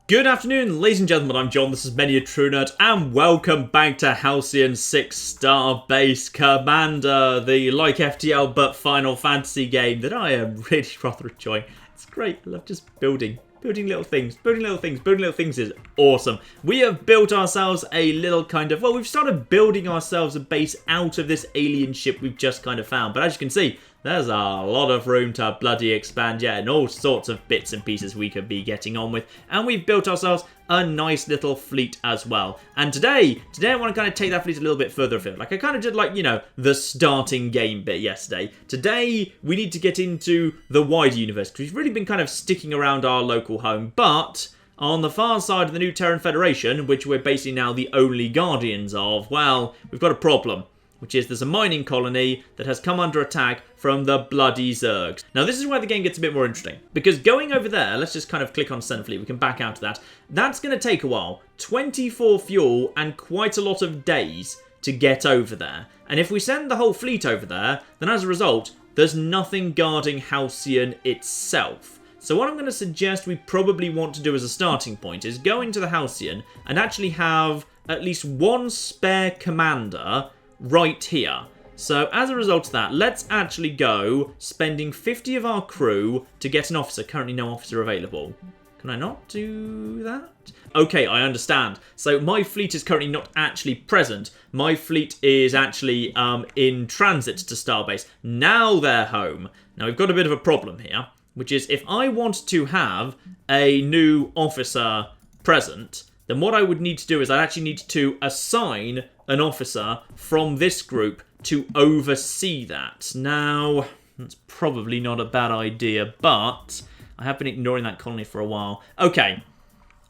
Good afternoon, ladies and gentlemen, I'm John, this is Many a True Nerd, and welcome back to Halcyon 6 Starbase Commander, the like FTL but Final Fantasy game that I am really rather enjoying. It's great, I love just building little things. Building little things is awesome. We have built ourselves a little kind of, well, we've started building ourselves a base out of this alien ship we've just kind of found, but as you can see, there's a lot of room to bloody expand yet, and all sorts of bits and pieces we could be getting on with. And we've built ourselves a nice little fleet as well. And today I want to kind of take that fleet a little bit further afield. Like I kind of did, like, you know, the starting game bit yesterday. Today we need to get into the wider universe, because we've really been kind of sticking around our local home. But on the far side of the new Terran Federation, which we're basically now the only guardians of, well, we've got a problem. Which is there's a mining colony that has come under attack from the bloody Zergs. Now this is where the game gets a bit more interesting, because going over there, let's just kind of click on send fleet, we can back out of that. That's going to take a while, 24 fuel and quite a lot of days to get over there. And if we send the whole fleet over there, then as a result, there's nothing guarding Halcyon itself. So what I'm going to suggest we probably want to do as a starting point is go into the Halcyon and actually have at least one spare commander right here. So as a result of that, let's actually go spending 50 of our crew to get an officer. Currently no officer available. Can I not do that? Okay, I understand. So my fleet is currently not actually present. My fleet is actually in transit to Starbase. Now they're home. Now we've got a bit of a problem here, which is if I want to have a new officer present, then what I would need to do is I actually need to assign an officer from this group to oversee that. Now, that's probably not a bad idea, but I have been ignoring that colony for a while. Okay,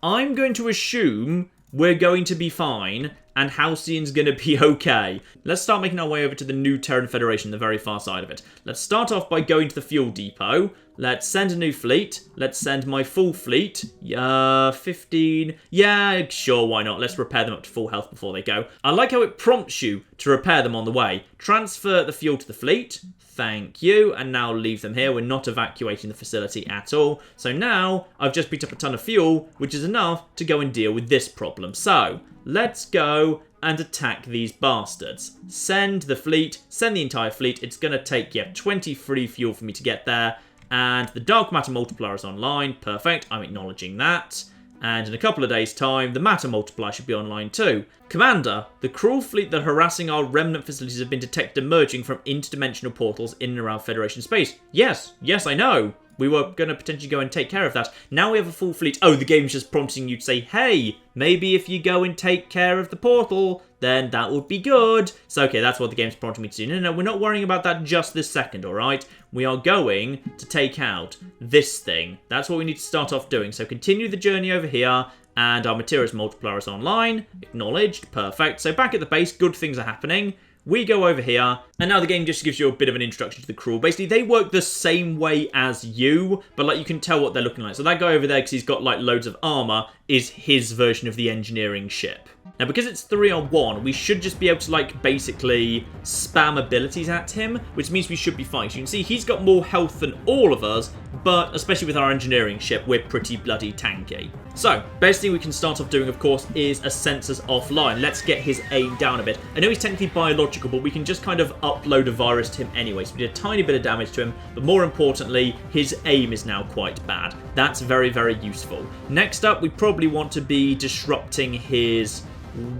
I'm going to assume we're going to be fine and Halcyon's going to be okay. Let's start making our way over to the new Terran Federation, the very far side of it. Let's start off by going to the fuel depot. Let's send a new fleet. Let's send my full fleet. 15. Yeah, sure, why not? Let's repair them up to full health before they go. I like how it prompts you to repair them on the way. Transfer the fuel to the fleet. Thank you. And now leave them here. We're not evacuating the facility at all. So now I've just picked up a ton of fuel, which is enough to go and deal with this problem. So let's go and attack these bastards. Send the fleet. Send the entire fleet. It's going to take, 20 free fuel for me to get there. And the dark matter multiplier is online. Perfect. I'm acknowledging that. And in a couple of days' time, the matter multiplier should be online too. Commander, the cruel fleet that are harassing our remnant facilities have been detected emerging from interdimensional portals in and around Federation space. Yes, I know. We were going to potentially go and take care of that. Now we have a full fleet. Oh, the game's just prompting you to say, hey, maybe if you go and take care of the portal, then that would be good. So, okay, that's what the game's prompting me to do. No, we're not worrying about that just this second, all right? We are going to take out this thing. That's what we need to start off doing. So continue the journey over here, and our materials multiplier is online. Acknowledged. Perfect. So back at the base, good things are happening. We go over here, and now the game just gives you a bit of an introduction to the crew. Basically, they work the same way as you, but like you can tell what they're looking like. So that guy over there, because he's got like loads of armor, is his version of the engineering ship. Now, because it's 3-on-1, we should just be able to, like, basically spam abilities at him, which means we should be fine. So you can see he's got more health than all of us, but especially with our engineering ship, we're pretty bloody tanky. So, best thing we can start off doing, of course, is a sensors offline. Let's get his aim down a bit. I know he's technically biological, but we can just kind of upload a virus to him anyway. So we did a tiny bit of damage to him, but more importantly, his aim is now quite bad. That's very, very useful. Next up, we probably want to be disrupting his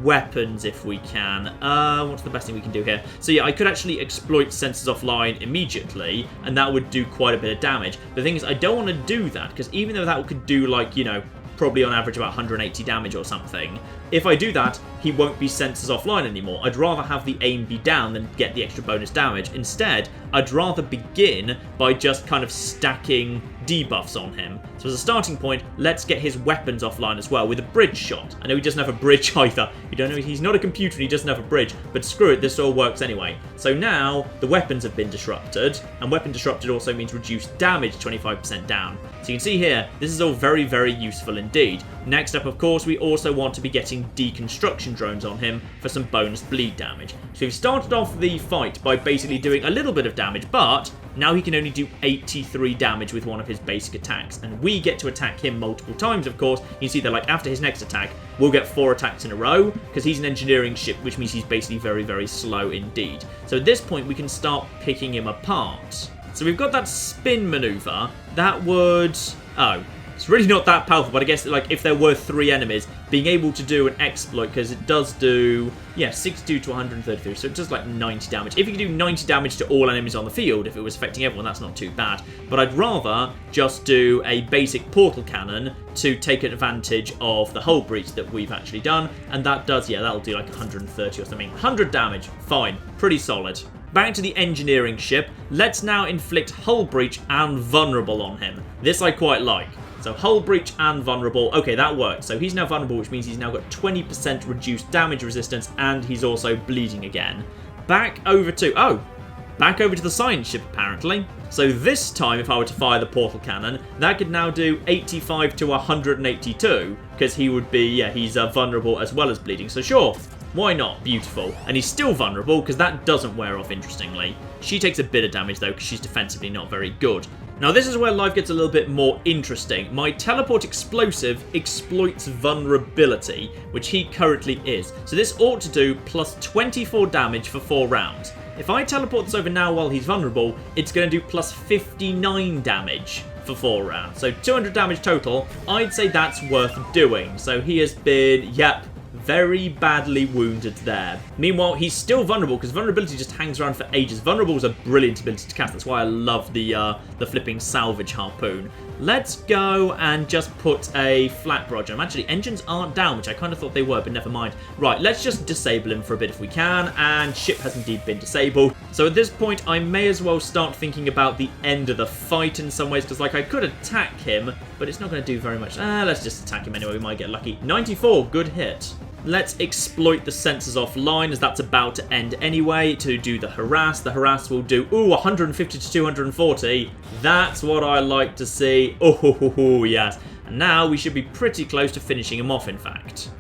weapons if we can. What's the best thing we can do here? So yeah, I could actually exploit sensors offline immediately, and that would do quite a bit of damage. The thing is, I don't want to do that, because even though that could do, like, you know, probably on average about 180 damage or something, if I do that, he won't be sensors offline anymore. I'd rather have the aim be down than get the extra bonus damage. Instead, I'd rather begin by just kind of stacking debuffs on him. So as a starting point, let's get his weapons offline as well with a bridge shot. I know he doesn't have a bridge either. You don't know, he's not a computer and he doesn't have a bridge, but screw it, this all works anyway. So now the weapons have been disrupted, and weapon disrupted also means reduced damage 25% down. So you can see here, this is all very, very useful indeed. Next up, of course, we also want to be getting deconstruction drones on him for some bonus bleed damage. So we've started off the fight by basically doing a little bit of damage, but now he can only do 83 damage with one of his basic attacks. And we get to attack him multiple times, of course. You can see that, like, after his next attack, we'll get 4 attacks in a row, because he's an engineering ship, which means he's basically very, very slow indeed. So at this point, we can start picking him apart. So we've got that spin maneuver. That would... Oh, it's really not that powerful, but I guess, like, if there were 3 enemies, being able to do an exploit, because it does do, yeah, 62 to 133, so it does, like, 90 damage. If you could do 90 damage to all enemies on the field, if it was affecting everyone, that's not too bad. But I'd rather just do a basic portal cannon to take advantage of the hull breach that we've actually done, and that does, yeah, that'll do, like, 130 or something. 100 damage, fine, pretty solid. Back to the engineering ship, let's now inflict hull breach and vulnerable on him. This I quite like. So hull breach and vulnerable. Okay, that works. So he's now vulnerable, which means he's now got 20% reduced damage resistance, and he's also bleeding again. Back over to the science ship, apparently. So this time, if I were to fire the portal cannon, that could now do 85 to 182, because he would be, yeah, he's vulnerable as well as bleeding. So sure, why not? Beautiful. And he's still vulnerable, because that doesn't wear off, interestingly. She takes a bit of damage, though, because she's defensively not very good. Now, this is where life gets a little bit more interesting. My teleport explosive exploits vulnerability, which he currently is. So this ought to do plus 24 damage for 4 rounds. If I teleport this over now while he's vulnerable, it's going to do plus 59 damage for 4 rounds. So 200 damage total. I'd say that's worth doing. So he has been, yep, very badly wounded there. Meanwhile, he's still vulnerable, because vulnerability just hangs around for ages. Vulnerable is a brilliant ability to cast. That's why I love the flipping salvage harpoon. Let's go and just put a flat barrage on him. Actually, engines aren't down, which I kind of thought they were, but never mind. Right, let's just disable him for a bit if we can, and ship has indeed been disabled. So at this point, I may as well start thinking about the end of the fight in some ways, because, like, I could attack him, but it's not going to do very much. Let's just attack him anyway. We might get lucky. 94, good hit. Let's exploit the sensors offline, as that's about to end anyway, to do the harass. The harass will do, 150 to 240. That's what I like to see. Oh, yes. And now we should be pretty close to finishing him off, in fact.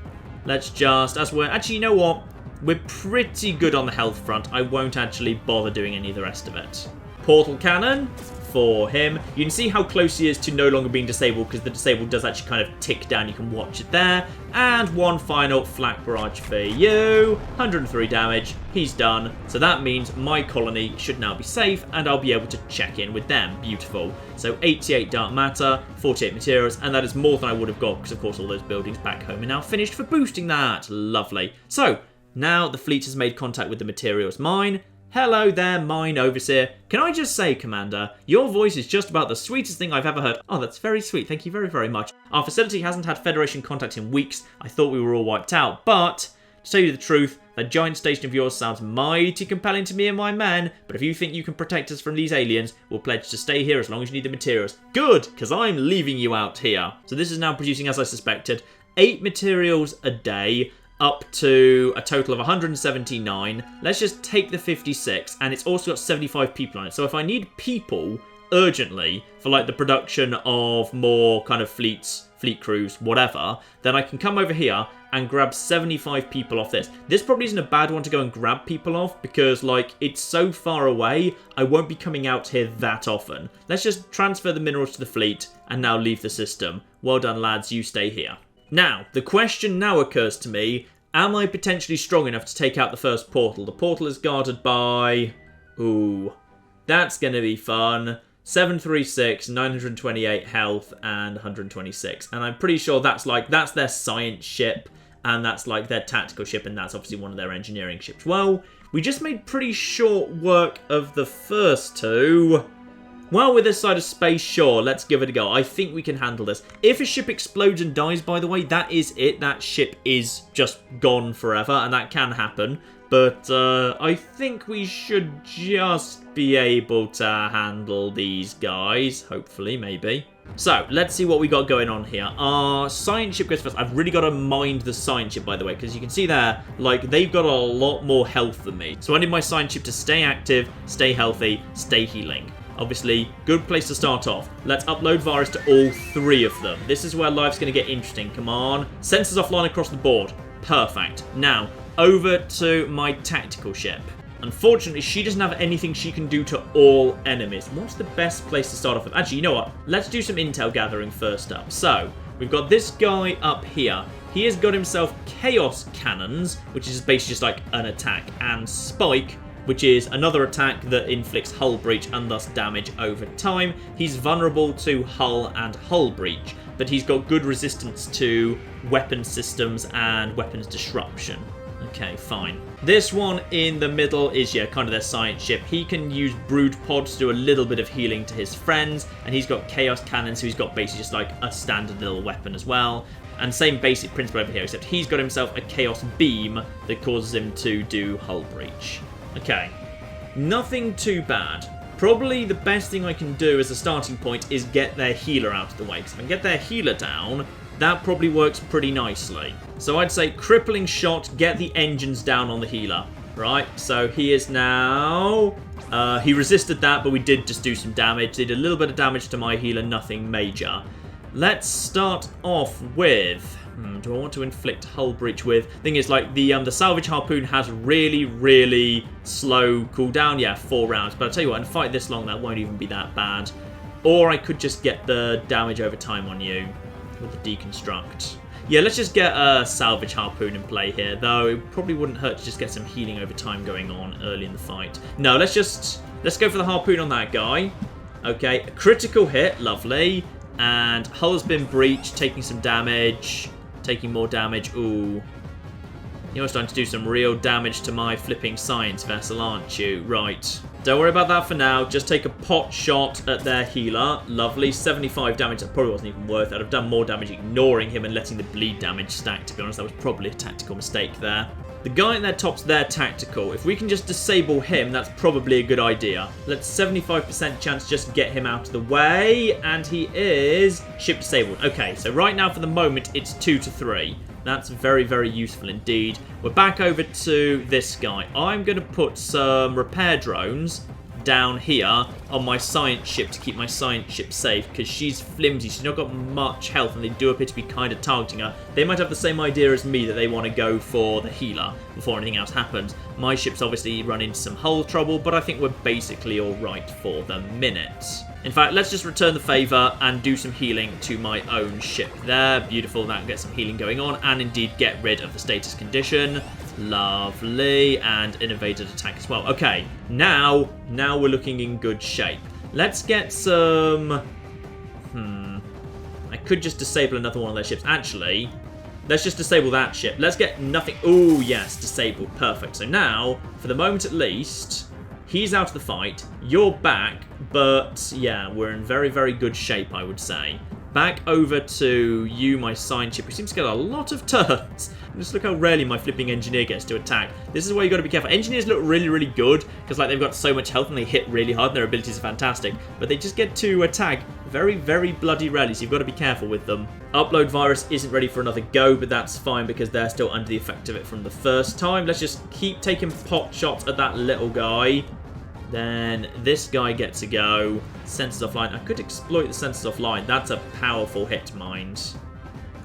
Let's just, actually, you know what? We're pretty good on the health front. I won't actually bother doing any of the rest of it. Portal cannon for him. You can see how close he is to no longer being disabled, because the disabled does actually kind of tick down. You can watch it there. And one final flak barrage for you. 103 damage. He's done. So that means my colony should now be safe, and I'll be able to check in with them. Beautiful. So 88 dark matter, 48 materials, and that is more than I would have got, because of course all those buildings back home are now finished for boosting that. Lovely. So now the fleet has made contact with the materials mine. Hello there, mine overseer. Can I just say, Commander, your voice is just about the sweetest thing I've ever heard. Oh, that's very sweet. Thank you very, very much. Our facility hasn't had Federation contact in weeks. I thought we were all wiped out, but to tell you the truth, that giant station of yours sounds mighty compelling to me and my men, but if you think you can protect us from these aliens, we'll pledge to stay here as long as you need the materials. Good, because I'm leaving you out here. So this is now producing, as I suspected, 8 materials a day, up to a total of 179. Let's just take the 56, and it's also got 75 people on it. So if I need people urgently for, like, the production of more kind of fleet crews, whatever, then I can come over here and grab 75 people off this. This probably isn't a bad one to go and grab people off, because, like, it's so far away, I won't be coming out here that often. Let's just transfer the minerals to the fleet and now leave the system. Well done, lads, you stay here. Now, the question now occurs to me, am I potentially strong enough to take out the first portal? The portal is guarded by... Ooh, that's going to be fun. 736, 928 health, and 126. And I'm pretty sure that's their science ship, and that's like their tactical ship, and that's obviously one of their engineering ships. Well, we just made pretty short work of the first two. Well, with this side of space, sure, let's give it a go. I think we can handle this. If a ship explodes and dies, by the way, that is it. That ship is just gone forever, and that can happen. But I think we should just be able to handle these guys. Hopefully, maybe. So, let's see what we got going on here. Our science ship goes first. I've really got to mind the science ship, by the way, because you can see there, like, they've got a lot more health than me. So I need my science ship to stay active, stay healthy, stay healing. Obviously, good place to start off. Let's upload virus to all 3 of them. This is where life's going to get interesting. Come on. Sensors offline across the board. Perfect. Now, over to my tactical ship. Unfortunately, she doesn't have anything she can do to all enemies. What's the best place to start off with? Actually, you know what? Let's do some intel gathering first up. So, we've got this guy up here. He has got himself Chaos Cannons, which is basically just like an attack, and Spike, which is another attack that inflicts hull breach and thus damage over time. He's vulnerable to hull and hull breach, but he's got good resistance to weapon systems and weapons disruption. Okay, fine. This one in the middle is, yeah, kind of their science ship. He can use brood pods to do a little bit of healing to his friends, and he's got chaos cannons, so he's got basically just like a standard little weapon as well. And same basic principle over here, except he's got himself a chaos beam that causes him to do hull breach. Okay, nothing too bad. Probably the best thing I can do as a starting point is get their healer out of the way, because if I can get their healer down, that probably works pretty nicely. So I'd say crippling shot, get the engines down on the healer. Right, so he is now... he resisted that, but we did just do some damage. Did a little bit of damage to my healer, nothing major. Let's start off with... do I want to inflict hull breach with? Thing is, like, the salvage harpoon has really, really slow cooldown. Yeah, 4 rounds. But I'll tell you what, in a fight this long, that won't even be that bad. Or I could just get the damage over time on you with the deconstruct. Yeah, let's just get a salvage harpoon in play here, though it probably wouldn't hurt to just get some healing over time going on early in the fight. No, let's go for the harpoon on that guy. Okay, a critical hit, lovely. And hull's been breached, taking some damage, taking more damage. Ooh. You're starting to do some real damage to my flipping science vessel, aren't you? Right. Don't worry about that for now. Just take a pot shot at their healer. Lovely. 75 damage. That probably wasn't even worth it. I'd have done more damage ignoring him and letting the bleed damage stack, to be honest. That was probably a tactical mistake there. The guy at their top's their tactical. If we can just disable him, that's probably a good idea. Let's 75% chance just get him out of the way. And he is ship disabled. Okay, so right now for the moment, it's 2 to 3. That's very, very useful indeed. We're back over to this guy. I'm going to put some repair drones down here on my science ship to keep my science ship safe, because she's flimsy. She's not got much health, and they do appear to be kind of targeting her. They might have the same idea as me, that they want to go for the healer before anything else happens. My ship's obviously run into some hull trouble, but I think we're basically all right for the minute. In fact, let's just return the favour and do some healing to my own ship there. Beautiful, that'll get some healing going on, and indeed get rid of the status condition. Lovely, and innovated attack as well. Okay, now we're looking in good shape. Let's get some... I could just disable another one of their ships. Actually, let's just disable that ship. Let's get nothing... Oh, yes, disabled. Perfect. So now, for the moment at least... He's out of the fight, you're back, but yeah, we're in very, very good shape, I would say. Back over to you, my science ship, who seems to get a lot of turns. Just look how rarely my flipping engineer gets to attack. This is where you got to be careful. Engineers look really, really good, because like they've got so much health and they hit really hard and their abilities are fantastic. But they just get to attack very, very bloody rarely, so you've got to be careful with them. Upload virus isn't ready for another go, but that's fine because they're still under the effect of it from the first time. Let's just keep taking pot shots at that little guy. Then this guy gets a go. Sensors offline. I could exploit the sensors offline. That's a powerful hit, mind.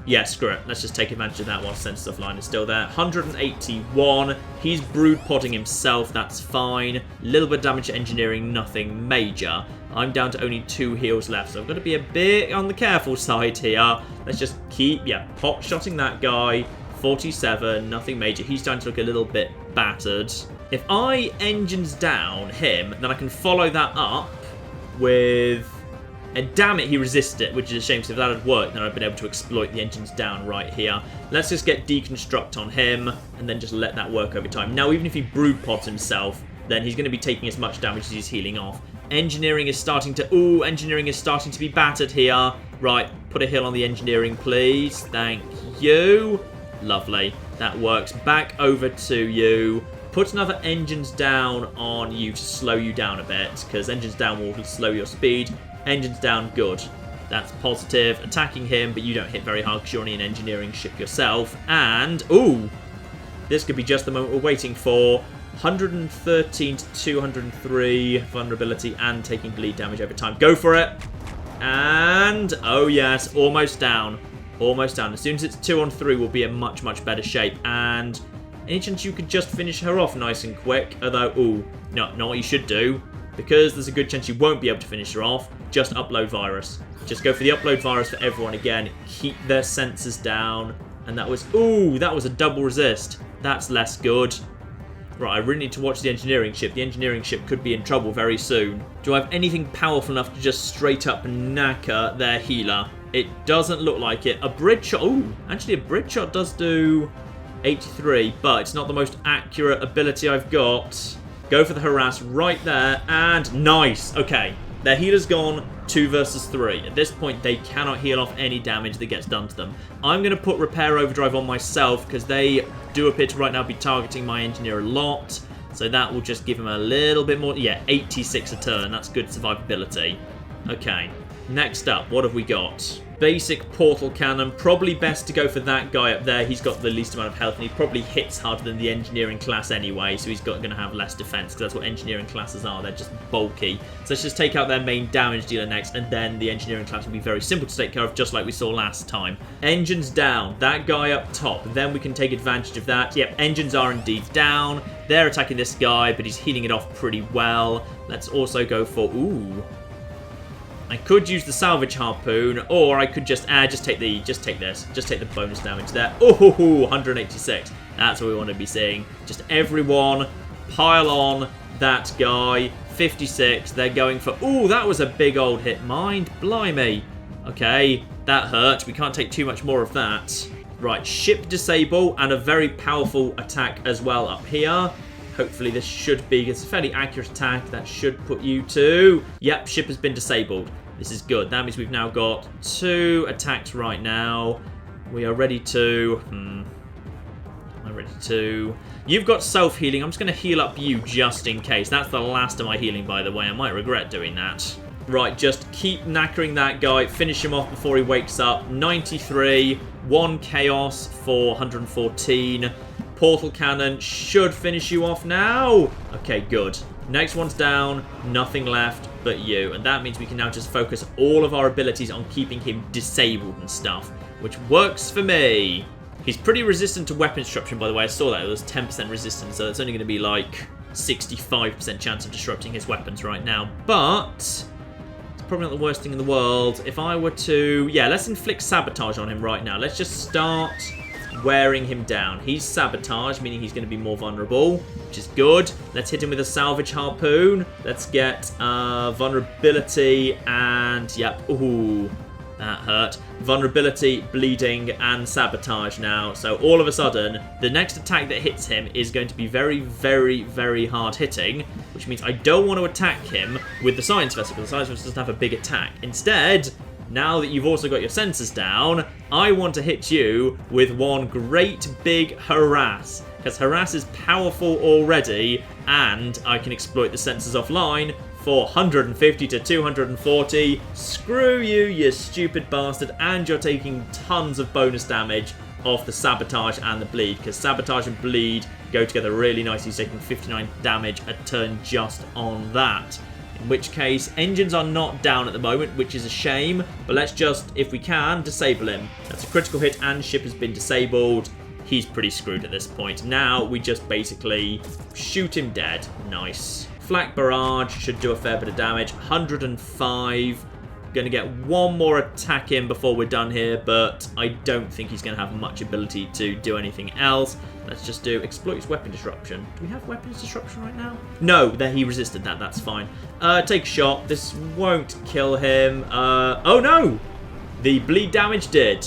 Yeah, screw it. Let's just take advantage of that while sensors offline is still there. 181. He's brood potting himself. That's fine. A little bit of damage to engineering. Nothing major. I'm down to only 2 heals left, so I've got to be a bit on the careful side here. Let's just keep, pot shotting that guy. 47. Nothing major. He's starting to look a little bit battered. If I engines down him, then I can follow that up with... And damn it, he resisted it, which is a shame, because if that had worked, then I'd been able to exploit the engines down right here. Let's just get deconstruct on him, and then just let that work over time. Now, even if he brood pots himself, then he's going to be taking as much damage as he's healing off. Engineering is starting to... Ooh, engineering is starting to be battered here. Right, put a heal on the engineering, please. Thank you. Lovely. That works. Back over to you. Put another engines down on you to slow you down a bit, because engines down will slow your speed. Engines down, good. That's positive. Attacking him, but you don't hit very hard because you're only an engineering ship yourself. And, ooh, this could be just the moment we're waiting for. 113 to 203 vulnerability and taking bleed damage over time. Go for it. And, oh yes, almost down. Almost down. As soon as it's 2 on 3, we'll be in much, much better shape. And... Any chance you could just finish her off nice and quick? Although, ooh, no, not what you should do. Because there's a good chance you won't be able to finish her off, just upload virus. Just go for the upload virus for everyone again. Keep their sensors down. And that was, ooh, that was a double resist. That's less good. Right, I really need to watch the engineering ship. The engineering ship could be in trouble very soon. Do I have anything powerful enough to just straight up knacker their healer? It doesn't look like it. A bridge shot, ooh, actually a bridge shot does do 83, but it's not the most accurate ability I've got. Go for the harass right there, and nice. Okay, their healer's gone 2 versus 3. At this point, they cannot heal off any damage that gets done to them. I'm going to put Repair Overdrive on myself, because they do appear to right now be targeting my engineer a lot. So that will just give him a little bit more. Yeah, 86 a turn. That's good survivability. Okay, next up, what have we got? Basic portal cannon. Probably best to go for that guy up there. He's got the least amount of health, and he probably hits harder than the engineering class anyway, so he's going to have less defense, because that's what engineering classes are. They're just bulky. So let's just take out their main damage dealer next, and then the engineering class will be very simple to take care of, just like we saw last time. Engines down. That guy up top. Then we can take advantage of that. Yep, engines are indeed down. They're attacking this guy, but he's healing it off pretty well. Let's also go for... ooh... I could use the salvage harpoon, or I could just take the bonus damage there. Oh, 186. That's what we want to be seeing. Just everyone pile on that guy. 56. They're going for. Ooh, that was a big old hit. Mind blimey. Okay, that hurt. We can't take too much more of that. Right, ship disable and a very powerful attack as well up here. Hopefully this should be, it's a fairly accurate attack. That should put you to... Yep, ship has been disabled. This is good. That means we've now got 2 attacks right now. We are ready to... Am I ready to... You've got self-healing. I'm just going to heal up you just in case. That's the last of my healing, by the way. I might regret doing that. Right, just keep knackering that guy. Finish him off before he wakes up. 93. 1 chaos for 114. Portal cannon should finish you off now. Okay, good. Next one's down. Nothing left but you. And that means we can now just focus all of our abilities on keeping him disabled and stuff, which works for me. He's pretty resistant to weapon disruption, by the way. I saw that. It was 10% resistance, so it's only going to be like 65% chance of disrupting his weapons right now. But it's probably not the worst thing in the world. If I were to... Yeah, let's inflict sabotage on him right now. Let's just start wearing him down. He's sabotaged, meaning he's going to be more vulnerable, which is good. Let's hit him with a salvage harpoon. Let's get vulnerability and... Yep. Ooh, that hurt. Vulnerability, bleeding, and sabotage now. So all of a sudden, the next attack that hits him is going to be very, very, very hard hitting, which means I don't want to attack him with the Science Vessel, because the Science Vessel doesn't have a big attack. Instead, now that you've also got your sensors down, I want to hit you with one great big harass, because harass is powerful already, and I can exploit the sensors offline for 150 to 240. Screw you, you stupid bastard, and you're taking tons of bonus damage off the sabotage and the bleed, because sabotage and bleed go together really nicely. He's taking 59 damage a turn just on that. In which case, engines are not down at the moment, which is a shame, but let's just, if we can, disable him. That's a critical hit, and ship has been disabled. He's pretty screwed at this point. Now we just basically shoot him dead. Nice. Flak barrage should do a fair bit of damage. 105. Going to get one more attack in before we're done here, but I don't think he's going to have much ability to do anything else. Let's just do exploits weapon disruption. Do we have weapons disruption right now? No, he resisted that. That's fine. Take a shot. This won't kill him. Oh no! The bleed damage did.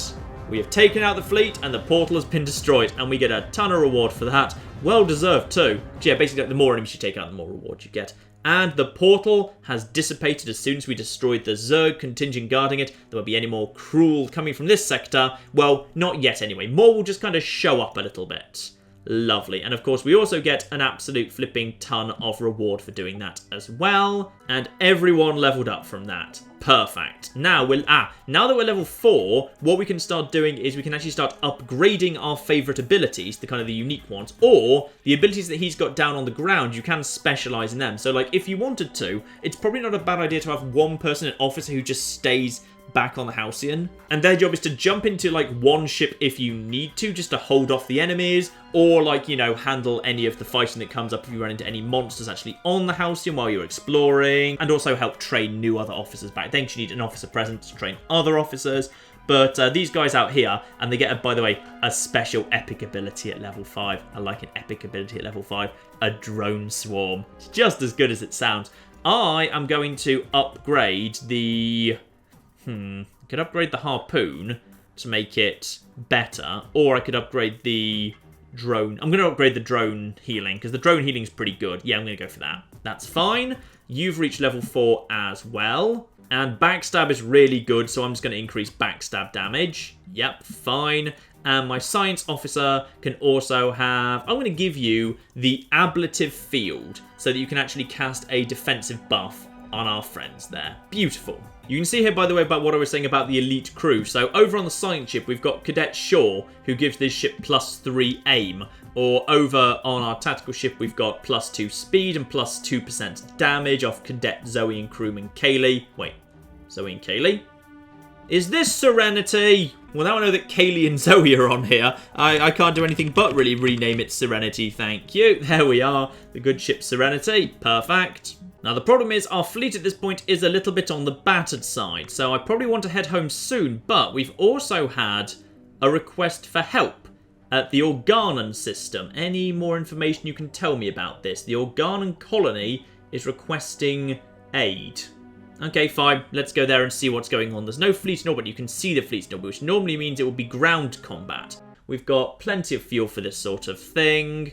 We have taken out the fleet, and the portal has been destroyed, and we get a ton of reward for that. Well deserved too. Yeah, basically, the more enemies you take out, the more reward you get. And the portal has dissipated as soon as we destroyed the Zerg contingent guarding it. There won't be any more cruel coming from this sector. Well, not yet anyway. More will just kind of show up a little bit. Lovely. And of course, we also get an absolute flipping ton of reward for doing that as well. And everyone leveled up from that. Perfect. Now now that we're level 4, what we can start doing is we can actually start upgrading our favourite abilities, the kind of the unique ones, or the abilities that he's got down on the ground, you can specialise in them. So like if you wanted to, it's probably not a bad idea to have one person, an officer who just stays back on the Halcyon, and their job is to jump into like one ship if you need to, just to hold off the enemies, or like, you know, handle any of the fighting that comes up if you run into any monsters actually on the Halcyon while you're exploring, and also help train new other officers back then, 'cause you need an officer present to train other officers. But these guys out here, and they get, by the way, a special epic ability at level 5. I like an epic ability at level 5. A drone swarm. It's just as good as it sounds. I am going to upgrade the... I could upgrade the harpoon to make it better. Or I could upgrade the drone. I'm going to upgrade the drone healing, because the drone healing is pretty good. Yeah, I'm going to go for that. That's fine. You've reached level 4 as well. And backstab is really good, so I'm just going to increase backstab damage. Yep, fine. And my science officer can also have... I'm going to give you the ablative field, so that you can actually cast a defensive buff on our friends there. Beautiful. You can see here, by the way, about what I was saying about the elite crew. So over on the science ship, we've got Cadet Shaw, who gives this ship +3 aim. Or over on our tactical ship, we've got +2 speed and +2% damage off Cadet Zoe and crewman Kaylee. Wait, Zoe and Kaylee? Is this Serenity? Well, now I know that Kaylee and Zoe are on here. I can't do anything but really rename it Serenity, thank you. There we are, the good ship Serenity. Perfect. Now, the problem is our fleet at this point is a little bit on the battered side, so I probably want to head home soon, but we've also had a request for help at the Organon system. Any more information you can tell me about this? The Organon colony is requesting aid. Okay, fine. Let's go there and see what's going on. There's no fleet in orbit. You can see the fleet in orbit, which normally means it will be ground combat. We've got plenty of fuel for this sort of thing.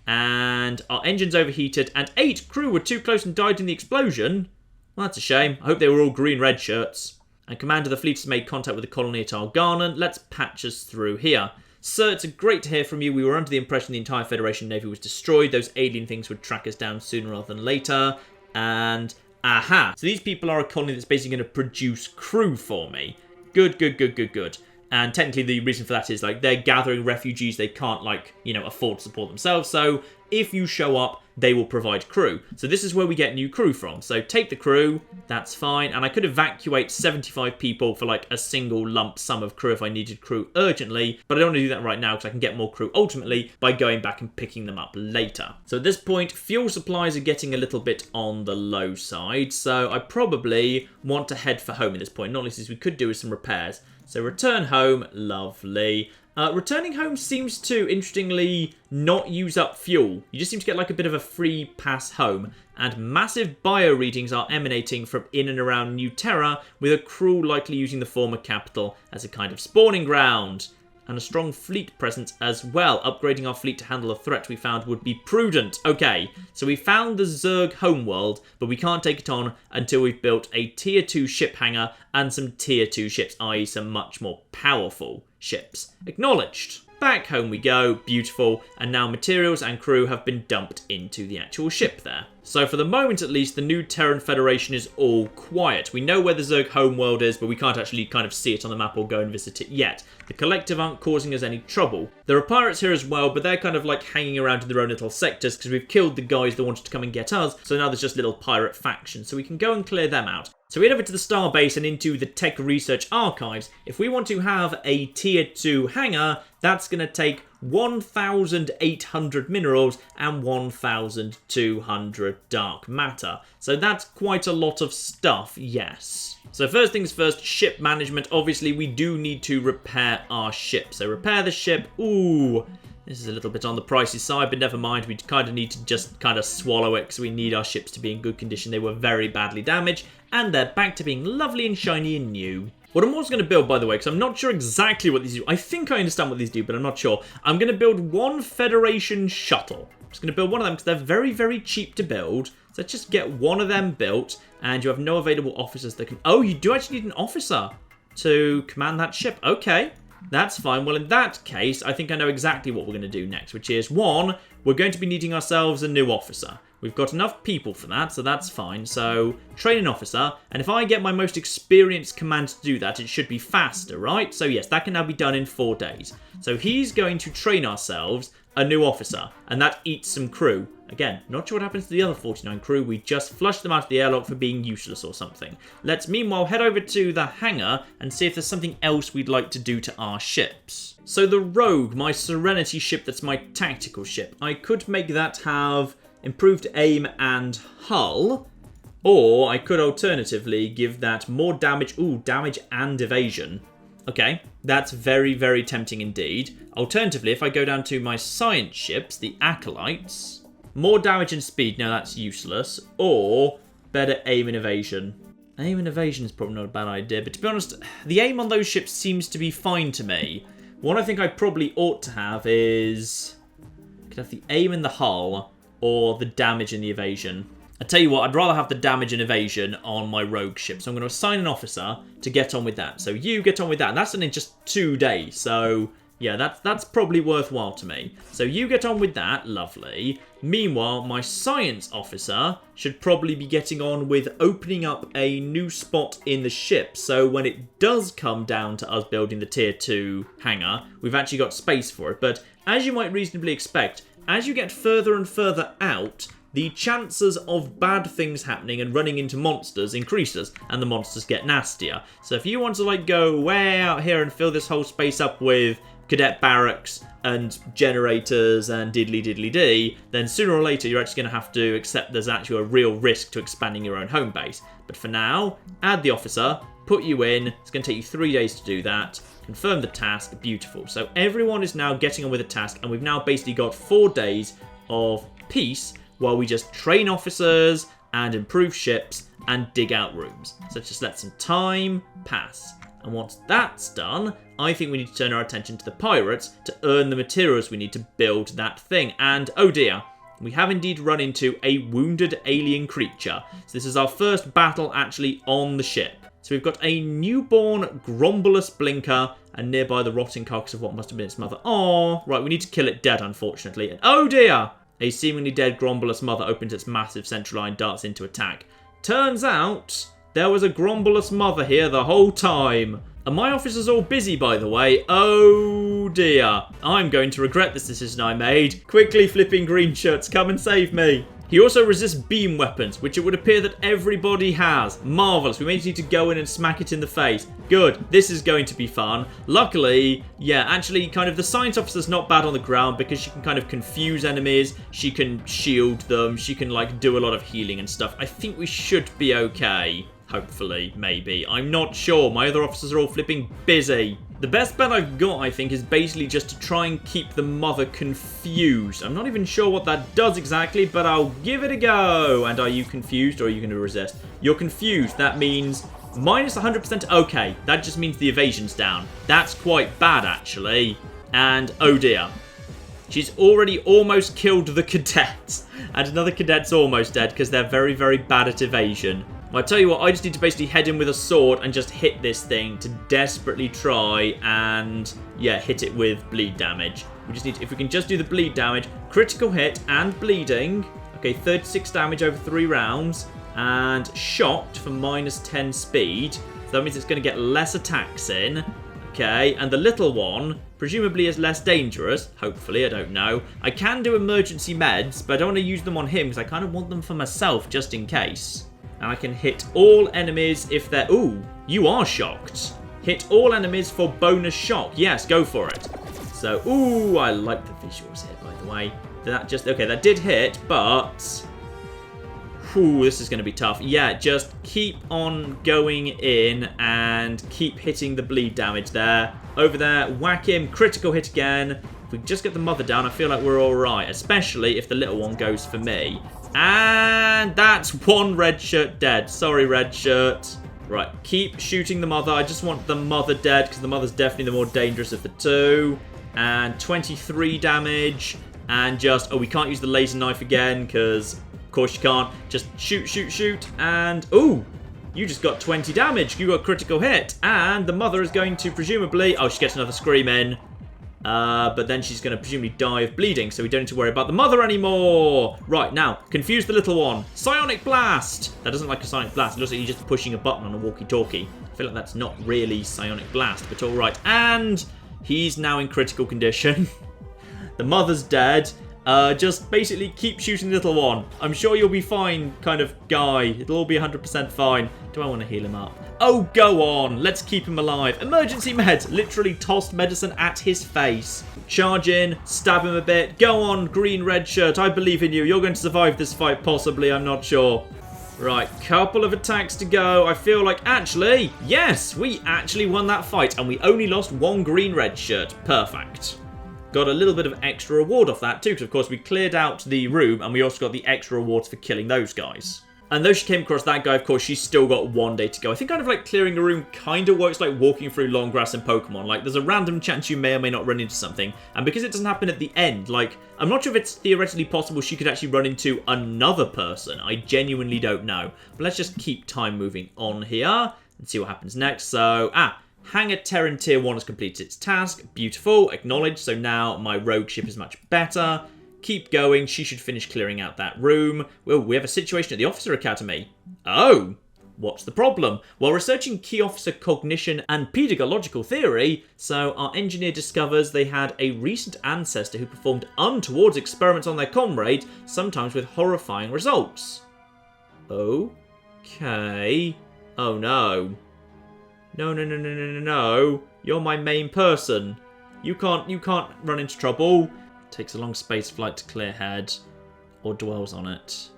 And our engine's overheated. And 8 crew were too close and died in the explosion. Well, that's a shame. I hope they were all green red shirts. And commander of the fleet has made contact with the colony at Organon. Let's patch us through here. Sir, it's great to hear from you. We were under the impression the entire Federation Navy was destroyed. Those alien things would track us down sooner rather than later. And... aha. So these people are a colony that's basically going to produce crew for me. Good, good, good, good, good. And technically the reason for that is, like, they're gathering refugees. They can't, like, you know, afford to support themselves. So if you show up, they will provide crew. So this is where we get new crew from. So take the crew. That's fine. And I could evacuate 75 people for, like, a single lump sum of crew if I needed crew urgently. But I don't want to do that right now because I can get more crew ultimately by going back and picking them up later. So at this point, fuel supplies are getting a little bit on the low side. So I probably want to head for home at this point. Not least as we could do with some repairs. So return home, lovely. Returning home seems to, interestingly, not use up fuel. You just seem to get like a bit of a free pass home. And massive bio readings are emanating from in and around New Terra, with a crew likely using the former capital as a kind of spawning ground. And a strong fleet presence as well. Upgrading our fleet to handle a threat we found would be prudent. Okay, so we found the Zerg homeworld, but we can't take it on until we've built a tier 2 ship hangar and some tier 2 ships, i.e. some much more powerful ships. Acknowledged. Back home we go, beautiful, and now materials and crew have been dumped into the actual ship there. So for the moment at least, the new Terran Federation is all quiet. We know where the Zerg homeworld is, but we can't actually kind of see it on the map or go and visit it yet. The Collective aren't causing us any trouble. There are pirates here as well, but they're kind of like hanging around in their own little sectors because we've killed the guys that wanted to come and get us, so now there's just little pirate factions, so we can go and clear them out. So we head over to the Starbase and into the Tech Research Archives. If we want to have a tier 2 hangar, that's going to take 1,800 minerals and 1,200 dark matter. So that's quite a lot of stuff, yes. So first things first, ship management. Obviously, we do need to repair our ship. So repair the ship. Ooh, this is a little bit on the pricey side, but never mind. We kind of need to just kind of swallow it because we need our ships to be in good condition. They were very badly damaged, and they're back to being lovely and shiny and new. What I'm also going to build, by the way, because I'm not sure exactly what these do. I think I understand what these do, but I'm not sure. I'm going to build one Federation shuttle. I'm just going to build one of them because they're very, very cheap to build. So let's just get one of them built, and you have no available officers that can... oh, you do actually need an officer to command that ship. Okay, that's fine. Well, in that case, I think I know exactly what we're going to do next, which is, one, we're going to be needing ourselves a new officer. We've got enough people for that, so that's fine. So, train an officer, and if I get my most experienced command to do that, it should be faster, right? So yes, that can now be done in 4 days. So he's going to train ourselves a new officer, and that eats some crew. Again, not sure what happens to the other 49 crew. We just flushed them out of the airlock for being useless or something. Let's meanwhile head over to the hangar and see if there's something else we'd like to do to our ships. So the Rogue, my Serenity ship that's my tactical ship, I could make that have improved aim and hull, or I could alternatively give that more damage. Ooh, damage and evasion. Okay, that's very, very tempting indeed. Alternatively, if I go down to my science ships, the Acolytes, more damage and speed, no, that's useless. Or better aim and evasion. Aim and evasion is probably not a bad idea, but to be honest, the aim on those ships seems to be fine to me. What I think I probably ought to have is... I could have the aim and the hull, or the damage and the evasion. I tell you what, I'd rather have the damage and evasion on my rogue ship. So I'm going to assign an officer to get on with that. So you get on with that. And that's in just 2 days. So yeah, that's probably worthwhile to me. So you get on with that. Lovely. Meanwhile, my science officer should probably be getting on with opening up a new spot in the ship. So when it does come down to us building the tier 2 hangar, we've actually got space for it. But as you might reasonably expect, as you get further and further out, the chances of bad things happening and running into monsters increases, and the monsters get nastier. So if you want to like go way out here and fill this whole space up with cadet barracks and generators and diddly-diddly-dee, then sooner or later you're actually going to have to accept there's actually a real risk to expanding your own home base. But for now, add the officer, put you in, it's going to take you 3 days to do that, confirm the task, beautiful. So everyone is now getting on with the task, and we've now basically got 4 days of peace while we just train officers and improve ships and dig out rooms. So just let some time pass. And once that's done, I think we need to turn our attention to the pirates to earn the materials we need to build that thing. And oh dear, we have indeed run into a wounded alien creature. So this is our first battle actually on the ship. So we've got a newborn Grombolus blinker and nearby the rotting carcass of what must have been its mother. Oh, right, we need to kill it dead, unfortunately. And oh dear! A seemingly dead Grombolus mother opens its massive central eye and darts into attack. Turns out there was a Grombolus mother here the whole time. And my officer's all busy, by the way. Oh dear. I'm going to regret this decision I made. Quickly, flipping green shirts, come and save me. He also resists beam weapons, which it would appear that everybody has. Marvellous. We may need to go in and smack it in the face. Good. This is going to be fun. Luckily, yeah, actually, kind of the science officer's not bad on the ground because she can kind of confuse enemies. She can shield them. She can, like, do a lot of healing and stuff. I think we should be okay. Hopefully, maybe. I'm not sure. My other officers are all flipping busy. The best bet I've got, I think, is basically just to try and keep the mother confused. I'm not even sure what that does exactly, but I'll give it a go. And are you confused or are you going to resist? You're confused. That means minus 100%. Okay, that just means the evasion's down. That's quite bad, actually. And oh dear. She's already almost killed the cadets. And another cadet's almost dead because they're very, very bad at evasion. Well, I tell you what, I just need to basically head in with a sword and just hit this thing to desperately try and, yeah, hit it with bleed damage. We just need to, if we can just do the bleed damage, critical hit and bleeding. Okay, 36 damage over 3 rounds and shocked for minus 10 speed. So that means it's going to get less attacks in. Okay, and the little one presumably is less dangerous. Hopefully, I don't know. I can do emergency meds, but I don't want to use them on him because I kind of want them for myself just in case. And I can hit all enemies if they're... Ooh, you are shocked. Hit all enemies for bonus shock. Yes, go for it. So, ooh, I like the visuals here, by the way. That just... Okay, that did hit, but... Ooh, this is going to be tough. Yeah, just keep on going in and keep hitting the bleed damage there. Over there, whack him, critical hit again. If we just get the mother down, I feel like we're all right, especially if the little one goes for me. And that's one red shirt dead. Sorry, red shirt. Right, keep shooting the mother. I just want the mother dead because the mother's definitely the more dangerous of the two. And 23 damage. And just... Oh, we can't use the laser knife again because, of course, you can't. Just shoot, shoot, shoot. And... Ooh! You just got 20 damage. You got critical hit. And the mother is going to presumably... Oh, she gets another scream in. But then she's going to presumably die of bleeding, so we don't need to worry about the mother anymore. Right, now, confuse the little one. Psionic Blast! That doesn't like a Psionic Blast. It looks like you're just pushing a button on a walkie-talkie. I feel like that's not really Psionic Blast, but all right. And he's now in critical condition. The mother's dead. Just basically keep shooting the little one. I'm sure you'll be fine, kind of guy. It'll all be 100% fine. Do I want to heal him up? Oh, go on. Let's keep him alive. Emergency med. Literally tossed medicine at his face. Charge in, stab him a bit. Go on, green red shirt. I believe in you. You're going to survive this fight, possibly. I'm not sure. Right, couple of attacks to go. I feel like, actually, yes, we actually won that fight. And we only lost one green red shirt. Perfect. Got a little bit of extra reward off that too, because of course we cleared out the room and we also got the extra rewards for killing those guys. And though she came across that guy, of course, she's still got 1 day to go. I think kind of like clearing a room kind of works like walking through long grass in Pokemon. Like, there's a random chance you may or may not run into something. And because it doesn't happen at the end, like, I'm not sure if it's theoretically possible she could actually run into another person. I genuinely don't know. But let's just keep time moving on here and see what happens next. So, Hangar Terran Tier 1 has completed its task. Beautiful. Acknowledged. So now my rogue ship is much better. Keep going. She should finish clearing out that room. Well, we have a situation at the Officer Academy. Oh, what's the problem? While researching key officer cognition and pedagogical theory, so our engineer discovers they had a recent ancestor who performed untoward experiments on their comrade, sometimes with horrifying results. Okay. Oh no. No. You're my main person. You can't run into trouble. Takes a long space flight to clear head, or dwells on it.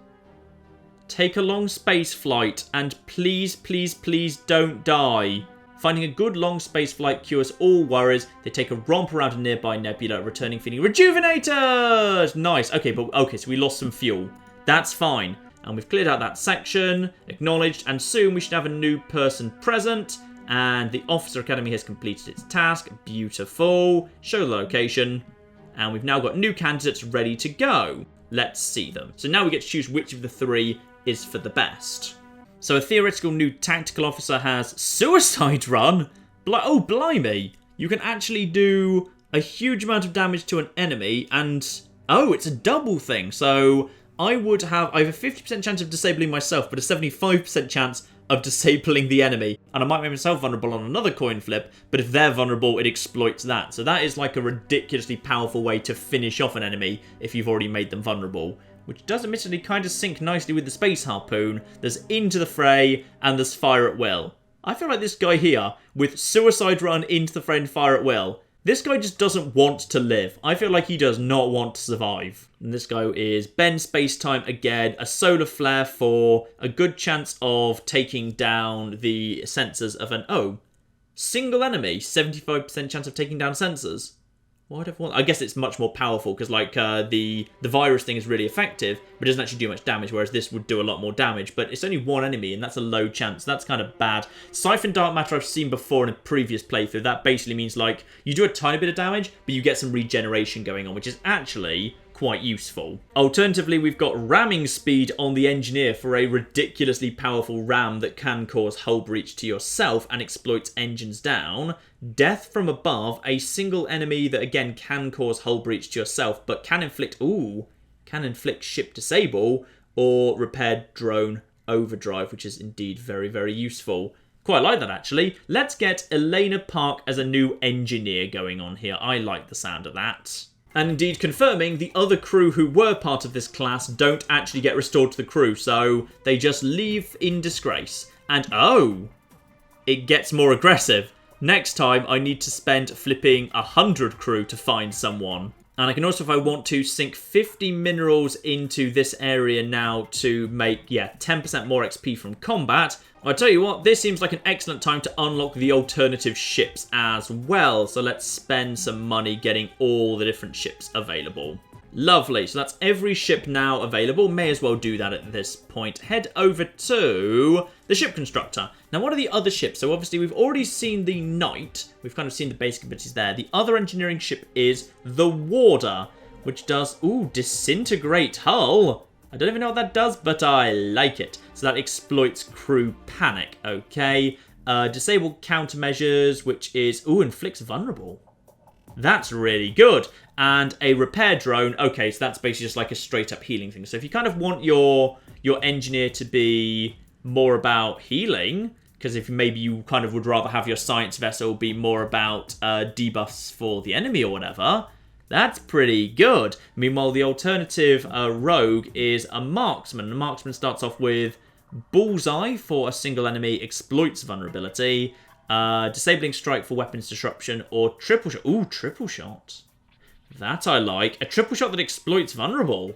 Take a long space flight, and please, please, please don't die. Finding a good long space flight cures all worries. They take a romp around a nearby nebula, returning feeling rejuvenated. Nice. Okay, so we lost some fuel. That's fine. And we've cleared out that section, acknowledged, and soon we should have a new person present. And the Officer Academy has completed its task. Beautiful. Show the location. And we've now got new candidates ready to go. Let's see them. So now we get to choose which of the 3 is for the best. So a theoretical new tactical officer has Suicide Run. Oh, blimey. You can actually do a huge amount of damage to an enemy. And, oh, it's a double thing. So I have a 50% chance of disabling myself, but a 75% chance of disabling the enemy. And I might make myself vulnerable on another coin flip, but if they're vulnerable, it exploits that. So that is like a ridiculously powerful way to finish off an enemy if you've already made them vulnerable. Which does admittedly kind of sync nicely with the Space Harpoon. There's Into the Fray, and there's Fire at Will. I feel like this guy here, with Suicide Run, Into the Fray, and Fire at Will, this guy just doesn't want to live. I feel like he does not want to survive. And this guy is Ben Spacetime again. A solar flare for a good chance of taking down the sensors of an... single enemy. 75% chance of taking down sensors. Why'd I want... I guess it's much more powerful because like the virus thing is really effective, but it doesn't actually do much damage, whereas this would do a lot more damage. But it's only one enemy, and that's a low chance. That's kind of bad. Siphon Dark Matter I've seen before in a previous playthrough. That basically means like you do a tiny bit of damage, but you get some regeneration going on, which is actually quite useful. Alternatively, we've got ramming speed on the engineer for a ridiculously powerful ram that can cause hull breach to yourself and exploits engines down. Death from above, a single enemy that again can cause hull breach to yourself, but can inflict ship disable or repaired drone overdrive, which is indeed very, very useful. Quite like that, actually. Let's get Elena Park as a new engineer going on here. I like the sound of that. And indeed confirming the other crew who were part of this class don't actually get restored to the crew, so they just leave in disgrace. And oh, it gets more aggressive. Next time I need to spend flipping 100 crew to find someone. And I can also, if I want to, sink 50 minerals into this area now to make, 10% more XP from combat. I'll tell you what, this seems like an excellent time to unlock the alternative ships as well. So let's spend some money getting all the different ships available. Lovely, so that's every ship now available. May as well do that at this point. Head over to the ship constructor. Now, what are the other ships? So obviously we've already seen the Knight. We've kind of seen the basic abilities there. The other engineering ship is the Warder, which does, disintegrate hull. I don't even know what that does, but I like it. So that exploits crew panic, okay. Disable countermeasures, which is, inflicts vulnerable. That's really good. And a repair drone. Okay, so that's basically just like a straight up healing thing. So if you kind of want your engineer to be more about healing, because if maybe you kind of would rather have your science vessel be more about debuffs for the enemy or whatever, That's pretty good. Meanwhile, the alternative rogue is a marksman. A marksman starts off with bullseye for a single enemy, exploits vulnerability, disabling strike for weapons disruption, or triple shot. Ooh, triple shot. That I like. A triple shot that exploits vulnerable.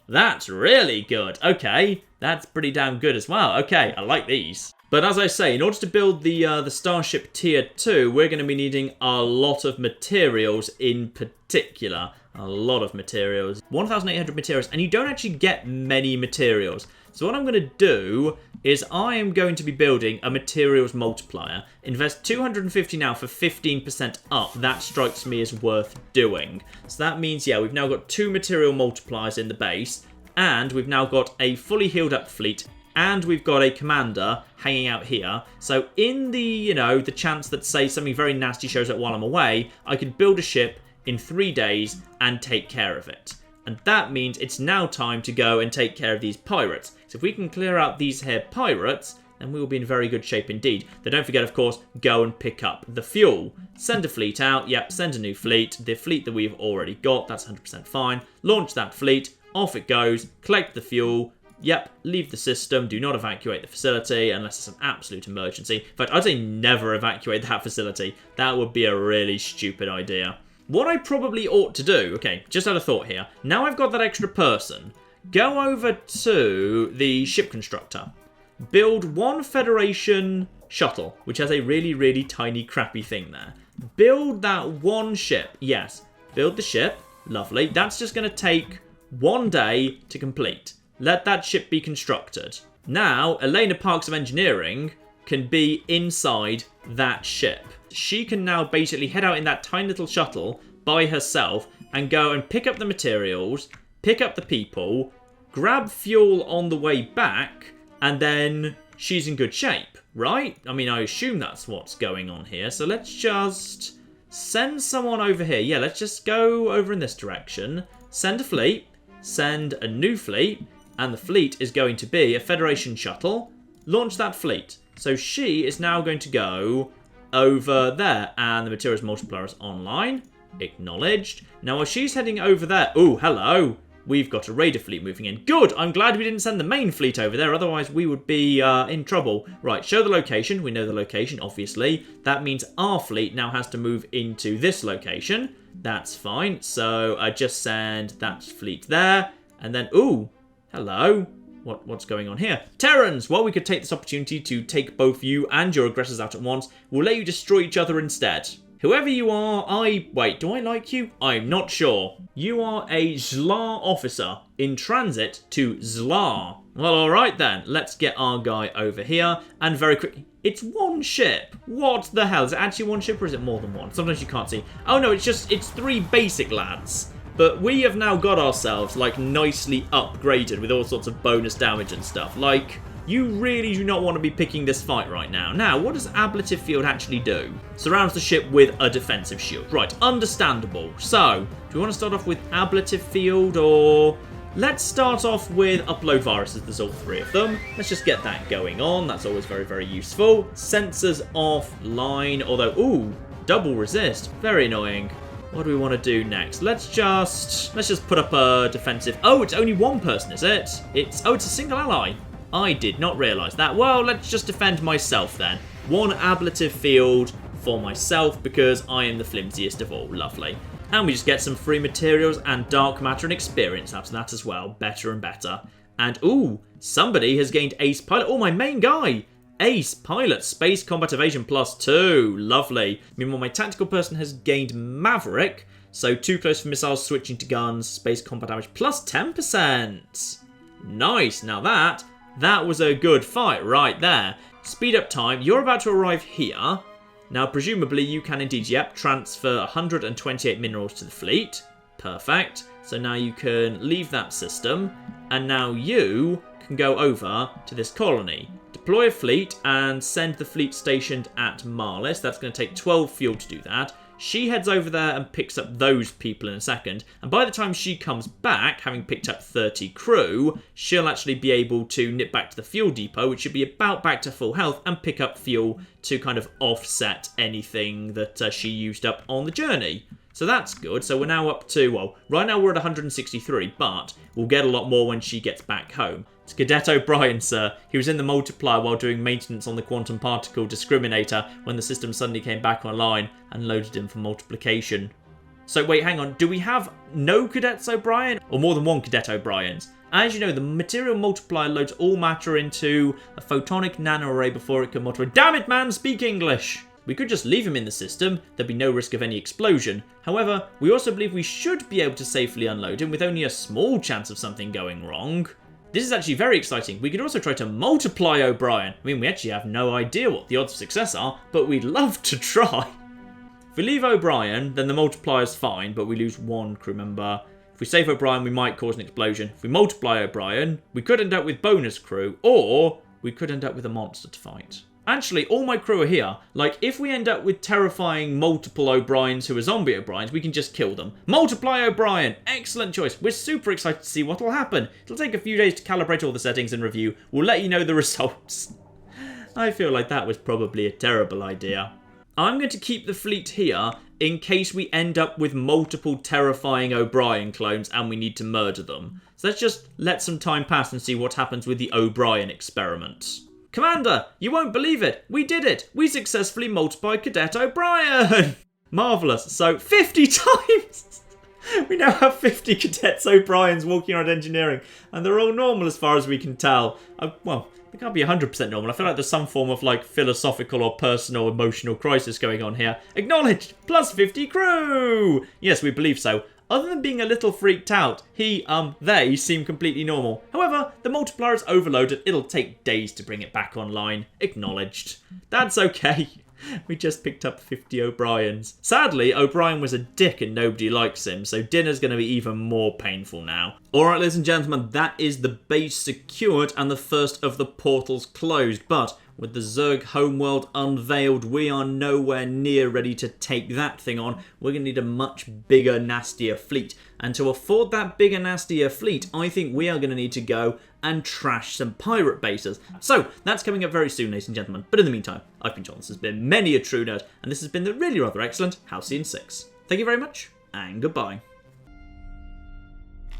That's really good. Okay, that's pretty damn good as well. Okay, I like these. But as I say, in order to build the Starship Tier 2, we're going to be needing a lot of materials in particular. A lot of materials. 1,800 materials, and you don't actually get many materials. So what I'm going to do is I am going to be building a materials multiplier. Invest 250 now for 15% up. That strikes me as worth doing. So that means, yeah, we've now got 2 material multipliers in the base, and we've now got a fully healed up fleet, and we've got a commander hanging out here. So in the, the chance that, say, something very nasty shows up while I'm away, I could build a ship in 3 days and take care of it. And that means it's now time to go and take care of these pirates. So if we can clear out these here pirates, then we will be in very good shape indeed. Then don't forget, of course, go and pick up the fuel. Send a fleet out. Yep, send a new fleet. The fleet that we've already got, that's 100% fine. Launch that fleet. Off it goes. Collect the fuel. Yep, leave the system. Do not evacuate the facility unless it's an absolute emergency. In fact, I'd say never evacuate that facility. That would be a really stupid idea. What I probably ought to do, okay, just had a thought here. Now I've got that extra person, go over to the ship constructor. Build 1 Federation shuttle, which has a really, really tiny, crappy thing there. Build that 1 ship. Yes, build the ship. Lovely. That's just going to take 1 day to complete. Let that ship be constructed. Now, Elena Parks of Engineering can be inside that ship. She can now basically head out in that tiny little shuttle by herself and go and pick up the materials, pick up the people, grab fuel on the way back, and then she's in good shape, right? I mean, I assume that's what's going on here. So let's just send someone over here. Yeah, let's just go over in this direction. Send a fleet, send a new fleet, and the fleet is going to be a Federation shuttle. Launch that fleet. So she is now going to go over there, and the materials multiplier is online. Acknowledged. Now while she's heading over there, oh, hello, we've got a raider fleet moving in. Good, I'm glad we didn't send the main fleet over there, otherwise we would be in trouble. Right, show the location. We know the location, obviously. That means our fleet now has to move into this location. That's fine. So I just send that fleet there, and then, ooh, hello. What's going on here? Terrans! Well, we could take this opportunity to take both you and your aggressors out at once. We'll let you destroy each other instead. Whoever you are, wait, do I like you? I'm not sure. You are a Zlar officer in transit to Zlar. Well, alright then. Let's get our guy over here. And very quickly, it's 1 ship. What the hell? Is it actually 1 ship or is it more than 1? Sometimes you can't see. Oh no, it's 3 basic lads. But we have now got ourselves, like, nicely upgraded with all sorts of bonus damage and stuff. Like, you really do not want to be picking this fight right now. Now, what does Ablative Field actually do? Surrounds the ship with a defensive shield. Right, understandable. So, do we want to start off with Ablative Field, or... Let's start off with Upload Viruses. There's all 3 of them. Let's just get that going on. That's always very, very useful. Sensors offline, although, ooh, double resist. Very annoying. What do we want to do next? Let's just put up a defensive... Oh, it's only 1 person, is it? It's a single ally. I did not realise that. Well, let's just defend myself then. 1 ablative field for myself because I am the flimsiest of all. Lovely. And we just get some free materials and dark matter and experience out of that as well. Better and better. And, ooh, somebody has gained Ace Pilot. Oh, my main guy. Ace Pilot, Space Combat Evasion +2. Lovely. Meanwhile, my tactical person has gained Maverick. So, too close for missiles, switching to guns, Space Combat Damage +10%. Nice. Now that was a good fight right there. Speed up time. You're about to arrive here. Now, presumably, you can indeed, yep, transfer 128 minerals to the fleet. Perfect. So now you can leave that system. And now you can go over to this colony. Deploy a fleet and send the fleet stationed at Marlis. That's going to take 12 fuel to do that. She heads over there and picks up those people in a second. And by the time she comes back, having picked up 30 crew, she'll actually be able to nip back to the fuel depot, which should be about back to full health, and pick up fuel to kind of offset anything that she used up on the journey. So that's good. So we're now up to, well, right now we're at 163, but we'll get a lot more when she gets back home. It's Cadet O'Brien, sir. He was in the multiplier while doing maintenance on the quantum particle discriminator when the system suddenly came back online and loaded him for multiplication. So wait, hang on. Do we have no Cadets O'Brien or more than one Cadet O'Briens? As you know, the material multiplier loads all matter into a photonic nanoarray before it can multiply. Damn it, man! Speak English! We could just leave him in the system. There'd be no risk of any explosion. However, we also believe we should be able to safely unload him with only a small chance of something going wrong. This is actually very exciting. We could also try to multiply O'Brien. I mean, we actually have no idea what the odds of success are, but we'd love to try. If we leave O'Brien, then the multiplier's fine, but we lose one crew member. If we save O'Brien, we might cause an explosion. If we multiply O'Brien, we could end up with bonus crew, or we could end up with a monster to fight. Actually, all my crew are here. Like, if we end up with terrifying multiple O'Briens who are zombie O'Briens, we can just kill them. Multiply O'Brien! Excellent choice. We're super excited to see what will happen. It'll take a few days to calibrate all the settings and review. We'll let you know the results. I feel like that was probably a terrible idea. I'm going to keep the fleet here in case we end up with multiple terrifying O'Brien clones and we need to murder them. So let's just let some time pass and see what happens with the O'Brien experiment. Commander, you won't believe it. We did it. We successfully multiplied Cadet O'Brien. Marvellous. So 50 times. We now have 50 Cadets O'Briens walking around engineering. And they're all normal as far as we can tell. Well, they can't be 100% normal. I feel like there's some form of like philosophical or personal emotional crisis going on here. Acknowledged. Plus 50 crew. Yes, we believe so. Other than being a little freaked out, they seem completely normal. However, the multiplier is overloaded. It'll take days to bring it back online. Acknowledged. That's okay. We just picked up 50 O'Briens. Sadly, O'Brien was a dick and nobody likes him, so dinner's going to be even more painful now. Alright, ladies and gentlemen, that is the base secured and the first of the portals closed, but with the Zerg homeworld unveiled, we are nowhere near ready to take that thing on. We're going to need a much bigger, nastier fleet. And to afford that bigger, nastier fleet, I think we are going to need to go and trash some pirate bases. So, that's coming up very soon, ladies and gentlemen. But in the meantime, I've been John, this has been Many a True Nerd, and this has been the really rather excellent Halcyon 6. Thank you very much, and goodbye.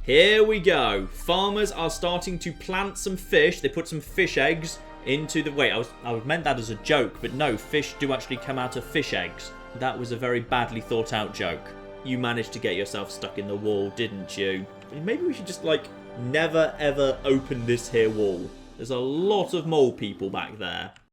Here we go. Farmers are starting to plant some fish. They put some fish eggs into the... Wait, I meant that as a joke, but no, fish do actually come out of fish eggs. That was a very badly thought out joke. You managed to get yourself stuck in the wall, didn't you? Maybe we should just, like, never ever open this here wall. There's a lot of mole people back there.